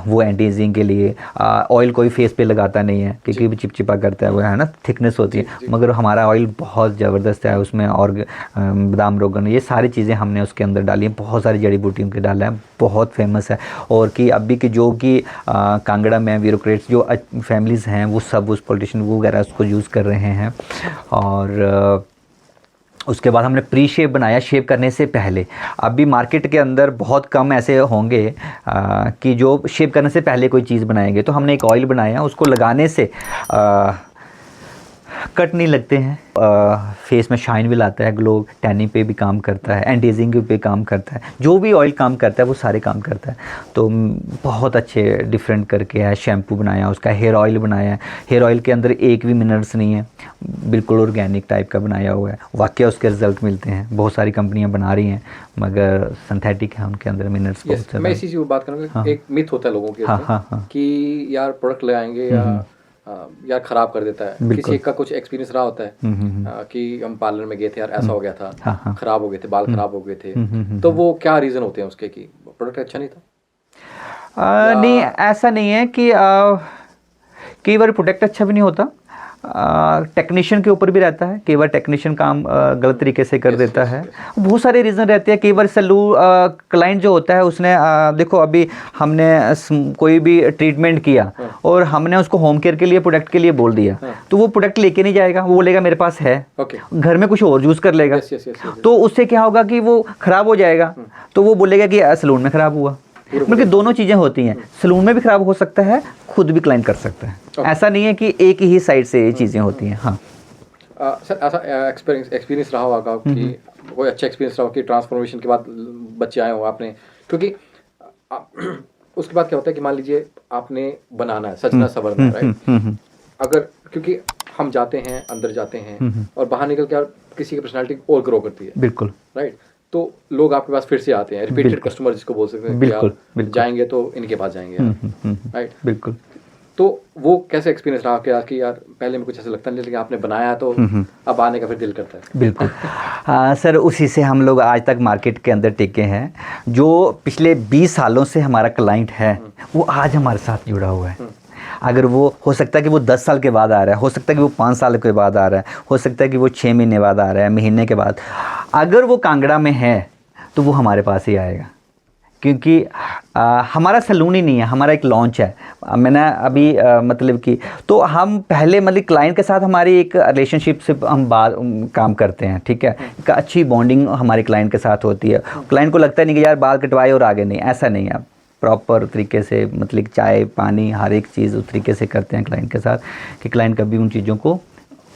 वो एंटी एजिंग के लिए। ऑयल कोई फेस पे लगाता नहीं है क्योंकि भी चिपचिपा करता है, वो है ना, थिकनेस होती है, मगर हमारा ऑयल बहुत ज़बरदस्त है। उसमें और बादाम रोगन, ये सारी चीज़ें हमने उसके अंदर डाली हैं, बहुत सारी जड़ी बूटियों के डाला है, बहुत फेमस है। और कि अभी की जो कि कांगड़ा में ब्यूरोक्रेट्स जो फैमिलीज़ हैं, वो सब उस वो वगैरह उसको यूज़ कर रहे हैं। और उसके बाद हमने प्री शेव बनाया, शेव करने से पहले। अभी मार्केट के अंदर बहुत कम ऐसे होंगे कि जो शेव करने से पहले कोई चीज़ बनाएंगे। तो हमने एक ऑयल बनाया, उसको लगाने से कट नहीं लगते हैं, फेस में शाइन भी लाता है, ग्लो, टैनिंग पे भी काम करता है, एंटी एजिंग पे काम करता है, जो भी ऑयल काम करता है वो सारे काम करता है। तो बहुत अच्छे डिफरेंट करके है। शैम्पू बनाया, उसका हेयर ऑयल बनाया है, हेयर ऑयल के अंदर एक भी मिनरल्स नहीं है, बिल्कुल ऑर्गेनिक टाइप का बनाया हुआ है। वाकई उसके रिजल्ट मिलते हैं, बहुत सारी कंपनियाँ बना रही हैं मगर सिंथेटिक है, उनके अंदर मिनरल्स बहुत ज़्यादा। मैं इसी बात करूँगा, एक मिथ होता है लोगों के कि यार प्रोडक्ट ले आएंगे यार ख़राब कर देता है। किसी का कुछ एक्सपीरियंस रहा होता है कि हम पार्लर में गए थे यार, ऐसा हो गया था, ख़राब हो गए थे, बाल ख़राब हो गए थे। तो वो क्या रीज़न होते हैं उसके कि प्रोडक्ट अच्छा नहीं था? नहीं, ऐसा नहीं है कि कई बार प्रोडक्ट अच्छा भी नहीं होता, टेक्नीशियन के ऊपर भी रहता है। कई बार टेक्नीशियन काम गलत तरीके से कर देता है, बहुत सारे रीज़न रहते हैं। कई बार क्लाइंट जो होता है उसने देखो, अभी हमने कोई भी ट्रीटमेंट किया और हमने उसको होम केयर के लिए प्रोडक्ट के लिए बोल दिया, तो वो प्रोडक्ट लेके नहीं जाएगा, वो बोलेगा मेरे पास है, घर में कुछ और यूज़ कर लेगा। तो उससे क्या होगा कि वो ख़राब हो जाएगा, तो वो बोलेगा कि सैलून में ख़राब हुआ। मतलब दोनों चीज़ें होती हैं, सैलून में भी ख़राब हो सकता है, खुद भी क्लाइंट कर सकता है। ऐसा नहीं है कि एक ही साइड से ये चीज़ें होती हैं। हाँ सर, ऐसा एक्सपीरियंस रहा होगा कि कोई अच्छा एक्सपीरियंस रहा हो कि ट्रांसफॉर्मेशन के बाद बच्चे आए हो आपने, क्योंकि उसके बाद क्या होता है कि मान लीजिए आपने बनाना है, सजना संवरना है, राइट? अगर क्योंकि हम जाते हैं, अंदर जाते हैं और बाहर निकल के किसी की पर्सनालिटी और ग्रो करती है, बिल्कुल, राइट? तो लोग आपके पास फिर से आते हैं, रिपीटेड कस्टमर जिसको बोल सकते हैं, बिल्कुल, बिल्कुल। जाएंगे तो इनके पास जाएंगे, राइट? बिल्कुल। तो वो कैसे एक्सपीरियंस रहा कि यार पहले में कुछ ऐसा लगता नहीं, लेकिन आपने बनाया तो अब आने का फिर दिल करता है? बिल्कुल सर, उसी से हम लोग आज तक मार्केट के अंदर टिके हैं। जो पिछले 20 सालों से हमारा क्लाइंट है वो आज हमारे साथ जुड़ा हुआ है। अगर वो हो सकता है कि वो 10 साल के बाद आ रहा है, हो सकता है कि वो 5 साल के बाद आ रहा है, हो सकता है कि वो 6 महीने बाद आ रहा है, महीने के बाद, अगर वो कांगड़ा में है तो वो हमारे पास ही आएगा। क्योंकि हमारा सैलून ही नहीं है, हमारा एक लॉन्च है। मैंने अभी मतलब कि तो हम पहले मतलब क्लाइंट के साथ हमारी एक रिलेशनशिप से हम काम करते हैं, ठीक है, एक अच्छी बॉन्डिंग हमारे क्लाइंट के साथ होती है। क्लाइंट को लगता नहीं कि यार बाल कटवाए और आगे नहीं, ऐसा नहीं है। प्रॉपर तरीके से मतलब चाय पानी हर एक चीज़ उस तरीके से करते हैं क्लाइंट के साथ कि क्लाइंट कभी उन चीज़ों को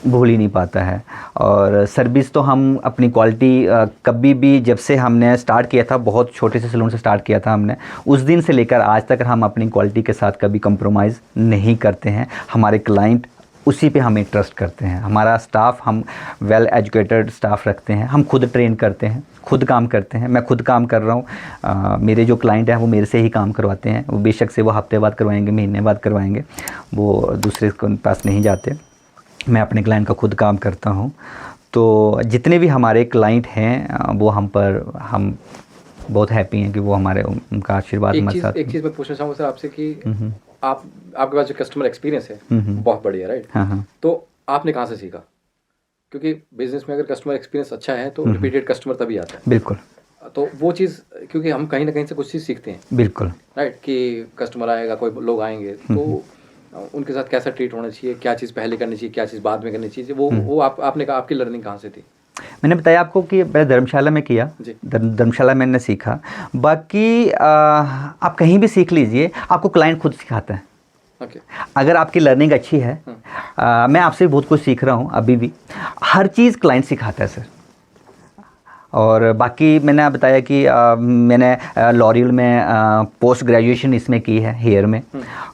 भूल ही नहीं पाता है। और सर्विस तो हम अपनी क्वालिटी कभी भी, जब से हमने स्टार्ट किया था, बहुत छोटे से सैलून से स्टार्ट किया था हमने, उस दिन से लेकर आज तक हम अपनी क्वालिटी के साथ कभी कंप्रोमाइज़ नहीं करते हैं। हमारे क्लाइंट उसी पे हमें ट्रस्ट करते हैं। हमारा स्टाफ, हम वेल एजुकेटेड स्टाफ रखते हैं, हम खुद ट्रेन करते हैं, खुद काम करते हैं। मैं खुद काम कर रहा हूँ, मेरे जो क्लाइंट हैं वो मेरे से ही काम करवाते हैं। वो बेशक से वो हफ्ते बाद करवाएंगे, महीने बाद करवाएंगे, वो दूसरे के पास नहीं जाते। मैं अपने क्लाइंट का खुद काम करता हूँ। तो जितने भी हमारे क्लाइंट हैं वो हम बहुत हैप्पी हैं कि वो हमारे, उनका आशीर्वाद हमारे साथ। एक चीज़ मैं पूछना चाहूँगा सर आपसे कि आपके पास जो कस्टमर एक्सपीरियंस है बहुत बढ़िया, राइट? हाँ हाँ। तो आपने कहाँ से सीखा? क्योंकि बिजनेस में अगर कस्टमर एक्सपीरियंस अच्छा है तो रिपीटेड कस्टमर तभी आता है। बिल्कुल। तो वो चीज़, क्योंकि हम कहीं ना कहीं से कुछ चीज़ सीखते हैं, बिल्कुल, राइट? कि कस्टमर आएगा, कोई लोग आएंगे तो उनके साथ कैसा ट्रीट होना चाहिए, क्या चीज़ पहले करनी चाहिए, क्या चीज़ बाद में करनी चाहिए, वो आपने कहा आपकी लर्निंग कहाँ से थी? मैंने बताया आपको कि मैं धर्मशाला में किया, धर्मशाला मैंने सीखा। बाकी आप कहीं भी सीख लीजिए, आपको क्लाइंट खुद सिखाता है। Okay. अगर आपकी लर्निंग अच्छी है, मैं आपसे बहुत कुछ सीख रहा हूँ अभी भी, हर चीज़ क्लाइंट सिखाता है सर। और बाकी मैंने बताया कि मैंने लॉरियल में पोस्ट ग्रेजुएशन इसमें की है, हेयर में।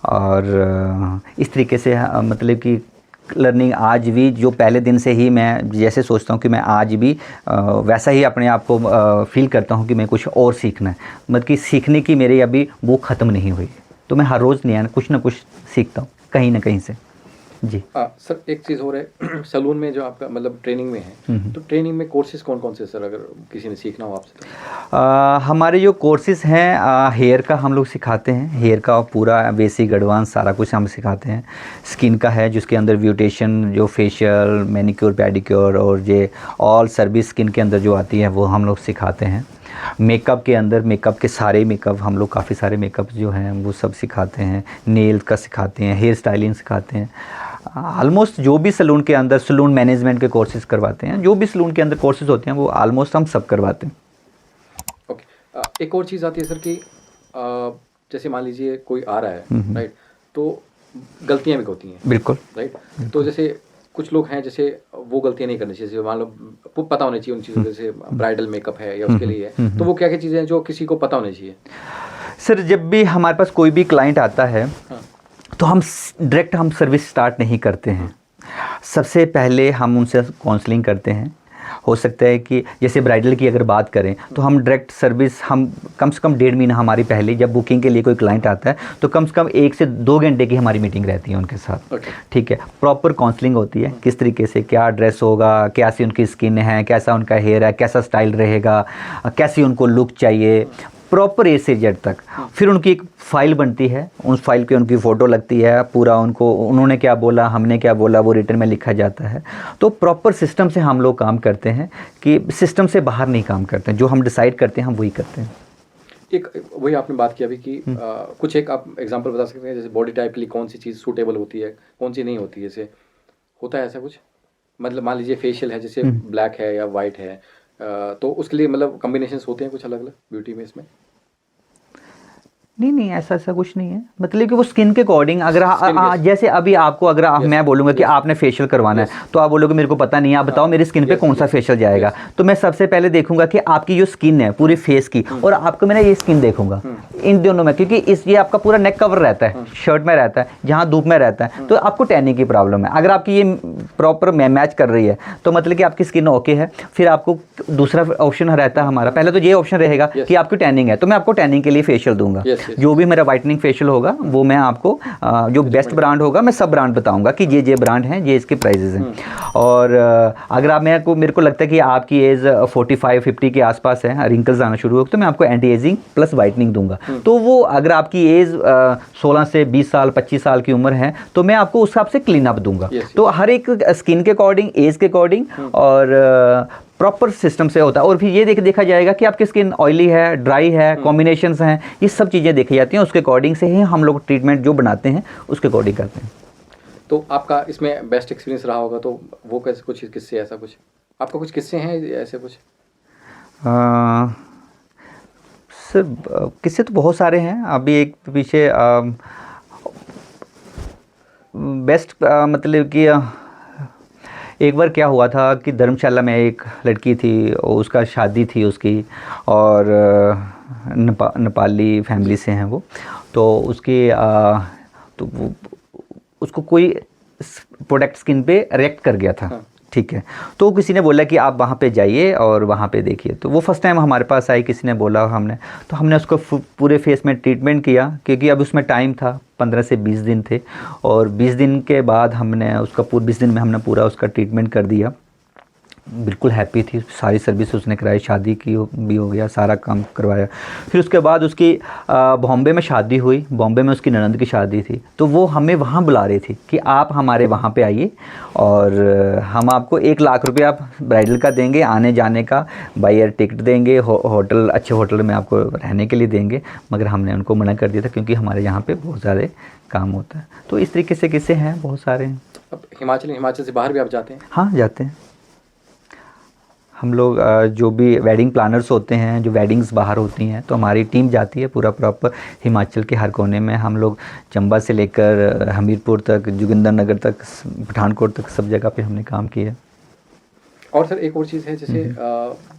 और इस तरीके से मतलब कि लर्निंग आज भी, जो पहले दिन से ही मैं जैसे सोचता हूँ कि मैं आज भी वैसा ही अपने आप को फील करता हूँ कि मैं कुछ और सीखना है। मतलब कि सीखने की मेरी अभी वो ख़त्म नहीं हुई। तो मैं हर रोज़ नया कुछ ना कुछ सीखता हूँ कहीं ना कहीं से। जी सर, एक चीज़ हो रहा है सैलून में जो आपका मतलब ट्रेनिंग में है, तो ट्रेनिंग में कोर्सेज कौन कौन से सर, अगर किसी ने सीखना हो आपसे तो? हमारे जो कोर्सेज हैं, हेयर का हम लोग सिखाते हैं। हेयर का पूरा बेसिक एडवांस सारा कुछ हम सिखाते हैं। स्किन का है जिसके अंदर ब्यूटेशन, जो फेशियल, मैनिक्योर, पेडिक्योर और ये ऑल सर्विस स्किन के अंदर जो आती है वो हम लोग सिखाते हैं। मेकअप के अंदर, मेकअप के सारे मेकअप हम लोग, काफ़ी सारे मेकअप जो हैं वो सब सिखाते हैं। नेल का सिखाते हैं, हेयर स्टाइलिंग सिखाते हैं। ऑलमोस्ट जो भी सैलून के अंदर, सैलून मैनेजमेंट के कोर्सेज करवाते हैं, जो भी सैलून के अंदर कोर्सेज होते हैं वो ऑलमोस्ट हम सब करवाते हैं। ओके। एक और चीज़ आती है सर कि जैसे मान लीजिए कोई आ रहा है, राइट? तो गलतियाँ भी होती हैं। बिल्कुल, राइट। तो जैसे कुछ लोग हैं जैसे वो गलतियाँ नहीं करनी चाहिए, जैसे मान लो पता होनी चाहिए उन चीज़ों, जैसे ब्राइडल मेकअप है या उसके लिए है, तो वो क्या क्या चीज़ें हैं जो किसी को पता होनी चाहिए? सर जब भी हमारे पास कोई भी क्लाइंट आता है, तो हम डायरेक्ट हम सर्विस स्टार्ट नहीं करते हैं। सबसे पहले हम उनसे काउंसलिंग करते हैं। हो सकता है कि जैसे ब्राइडल की अगर बात करें तो हम डायरेक्ट सर्विस, हम कम से कम 1.5 महीना हमारी पहले, जब बुकिंग के लिए कोई क्लाइंट आता है तो कम से कम 1 से 2 घंटे की हमारी मीटिंग रहती है उनके साथ। ठीक है, प्रॉपर काउंसलिंग होती है, किस तरीके से क्या ड्रेस होगा, कैसी उनकी स्किन है, कैसा उनका हेयर है, कैसा स्टाइल रहेगा, कैसी उनको लुक चाहिए, प्रॉपर ए से जेड तक। फिर उनकी एक फ़ाइल बनती है, उस फाइल पे उनकी फ़ोटो लगती है, पूरा उनको, उन्होंने क्या बोला, हमने क्या बोला, वो रिटर्न में लिखा जाता है। तो प्रॉपर सिस्टम से हम लोग काम करते हैं, कि सिस्टम से बाहर नहीं काम करते हैं। जो हम डिसाइड करते हैं हम वही करते हैं। एक वही आपने बात की अभी कि कुछ एक आप एग्जांपल बता सकते हैं, जैसे बॉडी टाइप के लिए कौन सी चीज़ सूटेबल होती है, कौन सी नहीं होती है, जैसे होता है ऐसा कुछ? मतलब मान लीजिए फेशियल है, जैसे ब्लैक है या वाइट है, तो उसके लिए मतलब कॉम्बिनेशंस होते हैं कुछ अलग अलग ब्यूटी में इसमें? नहीं, ऐसा कुछ नहीं है। मतलब कि वो स्किन के अकॉर्डिंग, अगर जैसे अभी आपको, अगर मैं बोलूँगा कि आपने फेशियल करवाना है, तो आप बोलोगे मेरे को पता नहीं है, आप बताओ मेरी स्किन पे कौन सा फेशियल जाएगा। तो मैं सबसे पहले देखूंगा कि आपकी जो स्किन है पूरी फेस की, और आपको मैंने ये स्किन देखूंगा इन दोनों में, क्योंकि ये आपका पूरा नेक कवर रहता है, शर्ट में रहता है, जहाँ धूप में रहता है, तो आपको टैनिंग की प्रॉब्लम है। अगर आपकी ये प्रॉपर मैच कर रही है तो मतलब कि आपकी स्किन ओके है। फिर आपको दूसरा ऑप्शन रहता है हमारा, पहले तो ये ऑप्शन रहेगा कि आपकी टैनिंग है, तो मैं आपको टैनिंग के लिए फेशियल दूंगा। जो भी मेरा वाइटनिंग फेशियल होगा वो मैं आपको जो बेस्ट ब्रांड होगा, मैं सब ब्रांड बताऊंगा कि ये ब्रांड हैं, ये इसके प्राइजेस हैं। और अगर आप मेरे को लगता है कि आपकी एज 45-50 के आसपास है, रिंकल्स आना शुरू हो, तो मैं आपको एंटी एजिंग प्लस वाइटनिंग दूंगा। तो वो अगर आपकी एज 16 से 20 साल 25 साल की उम्र है, तो मैं आपको उस हिसाब से क्लीन अप दूंगा। तो हर एक स्किन के अकॉर्डिंग, एज के अकॉर्डिंग और प्रॉपर सिस्टम से होता है। और फिर ये देखा जाएगा कि आपकी स्किन ऑयली है, ड्राई है, कॉम्बिनेशंस हैं, ये सब चीज़ें देखी जाती हैं। उसके अकॉर्डिंग से ही हम लोग ट्रीटमेंट जो बनाते हैं उसके अकॉर्डिंग करते हैं। तो आपका इसमें बेस्ट एक्सपीरियंस रहा होगा, तो वो कैसे, कुछ किस्से, ऐसा कुछ आपका कुछ किस्से हैं ऐसे कुछ? सर किस्से तो बहुत सारे हैं। अभी एक पीछे बेस्ट मतलब कि एक बार क्या हुआ था कि धर्मशाला में एक लड़की थी, उसका शादी थी उसकी, और नेपाली फैमिली से हैं वो। तो उसकी तो वो, उसको कोई प्रोडक्ट स्किन पे रिएक्ट कर गया था। हाँ। ठीक है, तो किसी ने बोला कि आप वहाँ पे जाइए और वहाँ पे देखिए। तो वो फर्स्ट टाइम हमारे पास आई, किसी ने बोला, हमने उसको पूरे फेस में ट्रीटमेंट किया, क्योंकि अब उसमें टाइम था, 15 से 20 दिन थे। और 20 दिन के बाद हमने उसका 20 दिन में हमने पूरा उसका ट्रीटमेंट कर दिया। बिल्कुल हैप्पी थी, सारी सर्विस उसने कराई, शादी की भी हो गया, सारा काम करवाया। फिर उसके बाद उसकी बॉम्बे में शादी हुई, बॉम्बे में उसकी ननंद की शादी थी। तो वो हमें वहाँ बुला रही थी कि आप हमारे वहाँ पे आइए और हम आपको 1 लाख रुपये आप ब्राइडल का देंगे, आने जाने का, बाई एयर टिकट देंगे, होटल, अच्छे होटल में आपको रहने के लिए देंगे। मगर हमने उनको मना कर दिया था, क्योंकि हमारे यहाँ पर बहुत ज़्यादा काम होता है। तो इस तरीके से किस्से हैं, बहुत सारे हैं। अब हिमाचल से बाहर भी आप जाते हैं? हाँ, जाते हैं हम लोग। जो भी वेडिंग प्लानर्स होते हैं, जो वेडिंग्स बाहर होती हैं, तो हमारी टीम जाती है पूरा प्रॉपर हिमाचल के हर कोने में। हम लोग चंबा से लेकर हमीरपुर तक, जोगिंदरनगर तक, पठानकोट तक, सब जगह पे हमने काम किया। और सर एक और चीज़ है, जैसे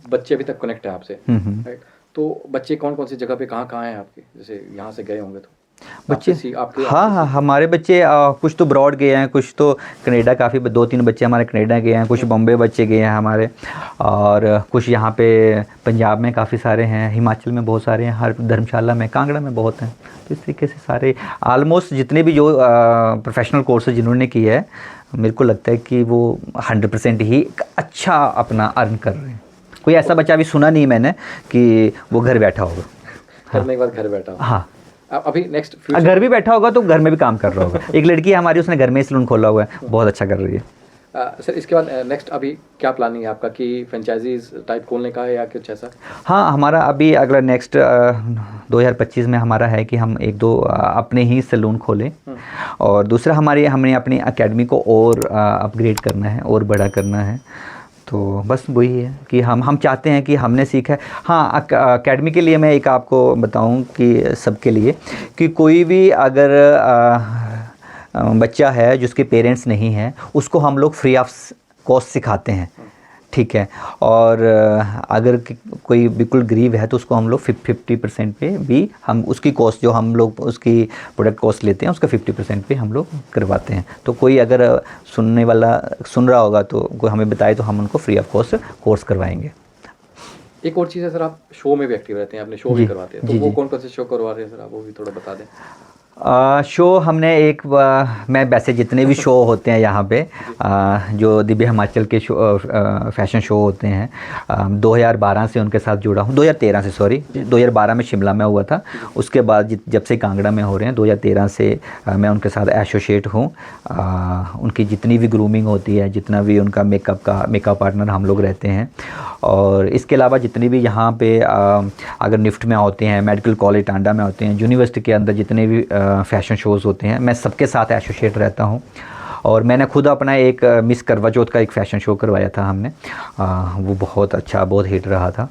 बच्चे अभी तक कनेक्ट है आपसे, राइट? तो बच्चे कौन कौन सी जगह पे कहाँ हैं आपके, जैसे यहाँ से गए होंगे तो बच्चे? आपके हाँ, हमारे बच्चे कुछ तो ब्रॉड गए हैं, कुछ तो कनाडा, काफ़ी 2-3 बच्चे हमारे कनाडा गए हैं, कुछ बॉम्बे बच्चे गए हैं हमारे, और कुछ यहाँ पे पंजाब में काफ़ी सारे हैं, हिमाचल में बहुत सारे हैं, हर धर्मशाला में, कांगड़ा में बहुत हैं। तो इस तरीके से सारे आलमोस्ट जितने भी जो प्रोफेशनल कोर्सेज जिन्होंने किए है, मेरे को लगता है कि वो 100% ही एक अच्छा अपना अर्न कर रहे हैं। कोई ऐसा बच्चा अभी सुना नहीं मैंने कि वो घर बैठा होगा। करने के बाद घर बैठा होगा। हाँ, अभी नेक्स्ट घर भी बैठा होगा तो घर में भी काम कर रहा होगा। एक लड़की है हमारी, उसने घर में ही सैलून खोला हुआ है, बहुत अच्छा कर रही है। सर इसके बाद नेक्स्ट अभी क्या प्लानिंग है आपका, कि फ्रेंचाइजीज टाइप खोलने का है या कुछ ऐसा? हाँ, हमारा अभी अगला नेक्स्ट 2025 में हमारा है कि हम 1-2 अपने ही सैलून खोलें, और दूसरा हमने अपनी एकेडमी को और अपग्रेड करना है और बड़ा करना है। तो बस वही है कि हम चाहते हैं कि हमने सीखा है। हाँ, एकेडमी के लिए मैं एक आपको बताऊं कि सबके लिए, कि कोई भी अगर बच्चा है जिसके पेरेंट्स नहीं हैं, उसको हम लोग फ्री ऑफ कॉस्ट सिखाते हैं। ठीक है, और अगर कोई बिल्कुल गरीब है तो उसको हम लोग 50% पे भी हम उसकी कॉस्ट, जो हम लोग उसकी प्रोडक्ट कॉस्ट लेते हैं, उसका 50% पे हम लोग करवाते हैं। तो कोई अगर सुनने वाला सुन रहा होगा तो कोई हमें बताए तो हम उनको फ्री ऑफ कॉस्ट कोर्स करवाएंगे। एक और चीज़ है सर, आप शो में भी एक्टिव रहते हैं, आपने शो भी करवाते हैं, तो वो कौन कौन से शो करवा रहे हैं सर, आप वो भी थोड़ा बता दें। शो हमने मैं वैसे जितने भी शो होते हैं यहाँ पे, जो दिव्य हिमाचल के शो, फैशन शो होते हैं, 2012 से उनके साथ जुड़ा हूँ, 2013 से, सॉरी, 2012 में शिमला में हुआ था, उसके बाद जब से कांगड़ा में हो रहे हैं, 2013 से मैं उनके साथ एसोसिएट हूँ। उनकी जितनी भी ग्रूमिंग होती है, जितना भी उनका मेकअप पार्टनर हम लोग रहते हैं। और इसके अलावा जितनी भी यहाँ पे अगर निफ्ट में होते हैं, मेडिकल कॉलेज टांडा में होते हैं, यूनिवर्सिटी के अंदर जितने भी फैशन शोज़ होते हैं, मैं सबके साथ एसोसिएट रहता हूँ। और मैंने खुद अपना एक मिस करवा चौथ का एक फ़ैशन शो करवाया था हमने, वो बहुत अच्छा, बहुत हिट रहा था।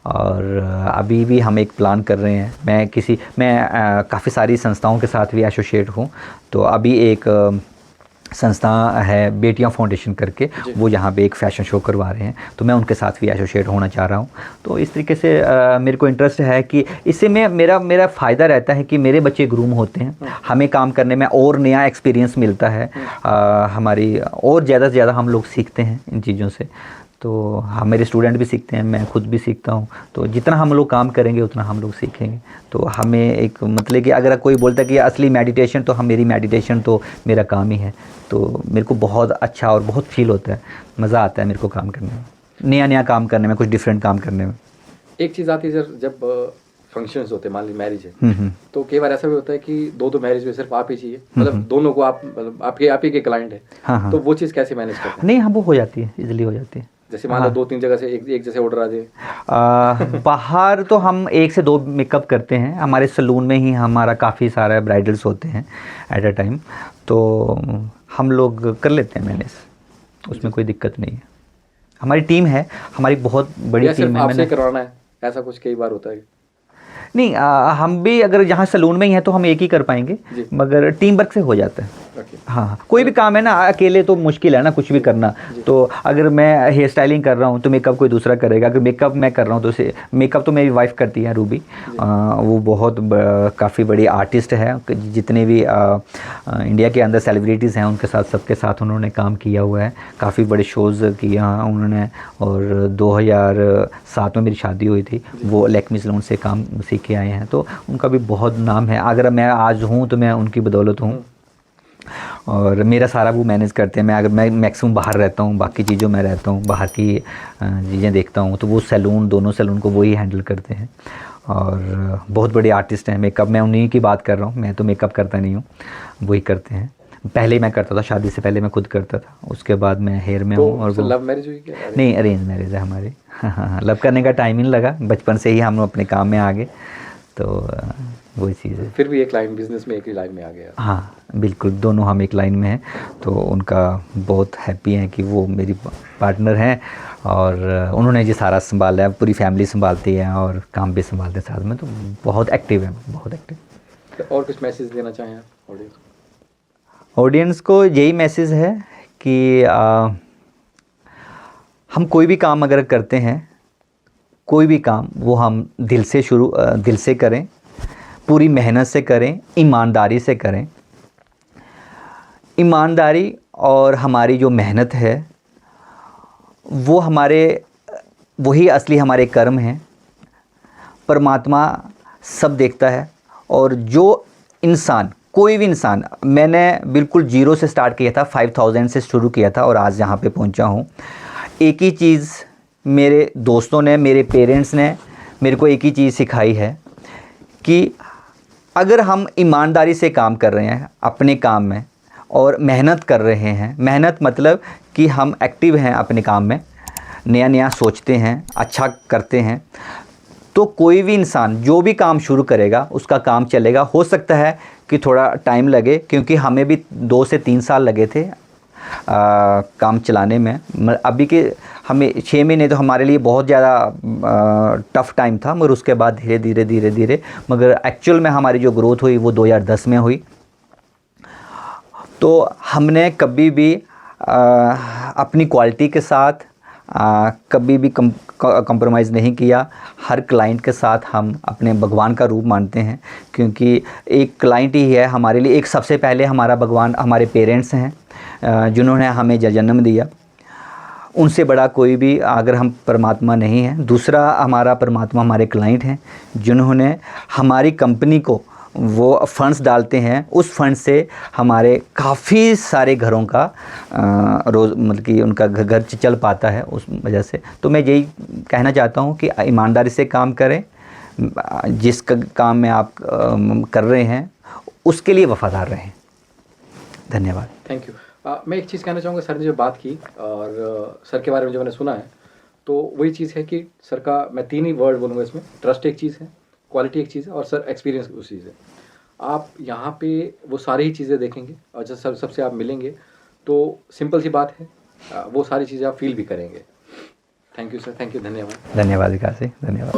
और अभी भी हम एक प्लान कर रहे हैं, मैं काफ़ी सारी संस्थाओं के साथ भी एसोसिएट हूँ। तो अभी एक संस्था है बेटियां फाउंडेशन करके, वो यहाँ पे एक फ़ैशन शो करवा रहे हैं, तो मैं उनके साथ भी एसोसिएट होना चाह रहा हूँ। तो इस तरीके से मेरे को इंटरेस्ट है कि इससे मेरा फ़ायदा रहता है कि मेरे बच्चे ग्रूम होते हैं, हमें काम करने में और नया एक्सपीरियंस मिलता है, हमारी और ज़्यादा से ज़्यादा हम लोग सीखते हैं इन चीज़ों से। तो हम, मेरे स्टूडेंट भी सीखते हैं, मैं खुद भी सीखता हूँ। तो जितना हम लोग काम करेंगे उतना हम लोग सीखेंगे। तो हमें एक मतलब कि अगर कोई बोलता है कि असली मेडिटेशन, तो मेरी मेडिटेशन तो मेरा काम ही है। तो मेरे को बहुत अच्छा और बहुत फील होता है, मज़ा आता है मेरे को काम करने में, नया काम करने में, कुछ डिफरेंट काम करने में। एक चीज़ आती है सर, जब फंक्शंस होते हैं, मान ली मैरिज है, तो कई बार ऐसा भी होता है कि दो मैरिज में सिर्फ आप ही चाहिए, मतलब दोनों को आप, मतलब आप ही के क्लाइंट है। हाँ। तो वो चीज़ कैसे मैनेज करते हैं? नहीं, हाँ, वो हो जाती है, इजीली हो जाती है। जैसे मान लो 2-3 जगह से एक जैसे ऑर्डर आ जाए। बाहर तो हम 1 से 2 मेकअप करते हैं, हमारे सलून में ही हमारा काफ़ी सारा ब्राइडल्स होते हैं एट अ टाइम, तो हम लोग कर लेते हैं मैनेज, उसमें कोई दिक्कत नहीं है। हमारी टीम है, हमारी बहुत बड़ी टीम है। आपसे करवाना है, ऐसा कुछ कई बार होता है? नहीं हम भी अगर जहाँ सैलून में ही हैं तो हम एक ही कर पाएंगे, जी। मगर टीम वर्क से हो जाता है। ओके। हाँ, कोई भी काम है ना अकेले तो मुश्किल है ना कुछ भी करना। तो अगर मैं हेयर स्टाइलिंग कर रहा हूँ तो मेकअप कोई दूसरा करेगा, अगर मेकअप मैं कर रहा हूँ तो उसे मेकअप तो मेरी वाइफ करती है रूबी। वो बहुत काफ़ी बड़ी आर्टिस्ट है, जितने भी इंडिया के अंदर सेलिब्रिटीज़ हैं उनके साथ सबके साथ उन्होंने काम किया हुआ है, काफ़ी बड़े शोज़ किए हैं उन्होंने। और 2007 में मेरी शादी हुई थी, वो लैक्मी सैलून से काम सीख के आए हैं, तो उनका भी बहुत नाम है। अगर मैं आज हूँ तो मैं उनकी बदौलत हूँ, और मेरा सारा वो मैनेज करते हैं। मैं मैक्सिमम बाहर रहता हूँ, बाकी चीज़ों में रहता हूँ, बाहर की चीज़ें देखता हूँ, तो वो सैलून दोनों सैलून को वही हैंडल करते हैं। और बहुत बड़े आर्टिस्ट हैं। मेकअप मैं उन्हीं की बात कर रहा हूँ, मैं तो मेकअप करता नहीं हूँ, वही करते हैं। पहले मैं करता था, शादी से पहले मैं खुद करता था, उसके बाद मैं हेयर में हूँ। और तो लव मैरिज हुई क्या? नहीं, अरेंज मैरिज है हमारी। हाँ, लव करने का टाइम ही नहीं लगा, बचपन से ही हम अपने काम में आ गए, तो वही चीज़ है। फिर भी एक लाइन बिजनेस में एक ही लाइन में आ गया। हाँ बिल्कुल, दोनों हम एक लाइन में हैं, तो उनका बहुत हैप्पी हैं कि वो मेरी पार्टनर हैं, और उन्होंने जी सारा संभाला है, पूरी फैमिली संभालती है और काम भी संभालते हैं साथ में, तो बहुत एक्टिव है, बहुत एक्टिव। तो और कुछ मैसेज देना चाहें आप ऑडियंस ऑडियंस को यही मैसेज है कि हम कोई भी काम अगर करते हैं, कोई भी काम वो हम दिल से करें, पूरी मेहनत से करें, ईमानदारी से करें। ईमानदारी और हमारी जो मेहनत है वो वही असली हमारे कर्म हैं। परमात्मा सब देखता है, और जो इंसान, कोई भी इंसान, मैंने बिल्कुल जीरो से स्टार्ट किया था, 5000 से शुरू किया था और आज यहाँ पे पहुँचा हूँ। एक ही चीज़ मेरे दोस्तों ने, मेरे पेरेंट्स ने मेरे को एक ही चीज़ सिखाई है कि अगर हम ईमानदारी से काम कर रहे हैं अपने काम में और मेहनत कर रहे हैं, मेहनत मतलब कि हम एक्टिव हैं अपने काम में, नया नया सोचते हैं, अच्छा करते हैं, तो कोई भी इंसान जो भी काम शुरू करेगा उसका काम चलेगा। हो सकता है कि थोड़ा टाइम लगे, क्योंकि हमें भी 2 से 3 साल लगे थे काम चलाने में। अभी के हमें 6 महीने तो हमारे लिए बहुत ज़्यादा टफ़ टाइम था, मगर उसके बाद धीरे धीरे मगर एक्चुअल में हमारी जो ग्रोथ हुई वो 2010 में हुई। तो हमने कभी भी अपनी क्वालिटी के साथ कभी भी कंप्रोमाइज़ नहीं किया। हर क्लाइंट के साथ हम अपने भगवान का रूप मानते हैं, क्योंकि एक क्लाइंट ही है हमारे लिए। एक सबसे पहले हमारा भगवान हमारे पेरेंट्स हैं, जिन्होंने हमें जन्म दिया। उनसे बड़ा कोई भी अगर हम परमात्मा नहीं है। दूसरा हमारा परमात्मा हमारे क्लाइंट हैं, जिन्होंने हमारी कंपनी को वो फंड्स डालते हैं, उस फंड से हमारे काफ़ी सारे घरों का रोज़ मतलब कि उनका घर चल पाता है उस वजह से। तो मैं यही कहना चाहता हूँ कि ईमानदारी से काम करें, जिस काम में आप कर रहे हैं उसके लिए वफादार रहें। धन्यवाद। Thank you. मैं एक चीज़ कहना चाहूँगा, सर ने जो बात की और सर के बारे में जो मैंने सुना है, तो वही चीज़ है कि सर का मैं 3 ही वर्ड बोलूँगा इसमें। ट्रस्ट एक चीज़ है, क्वालिटी एक चीज़ है, और सर एक्सपीरियंस उस चीज़ है। आप यहाँ पे वो सारी ही चीज़ें देखेंगे, और जब सबसे आप मिलेंगे तो सिंपल सी बात है, वो सारी चीज़ें आप फील भी करेंगे। Thank you sir, thank you, धन्यवाद। धन्यवाद विकास जी, धन्यवाद।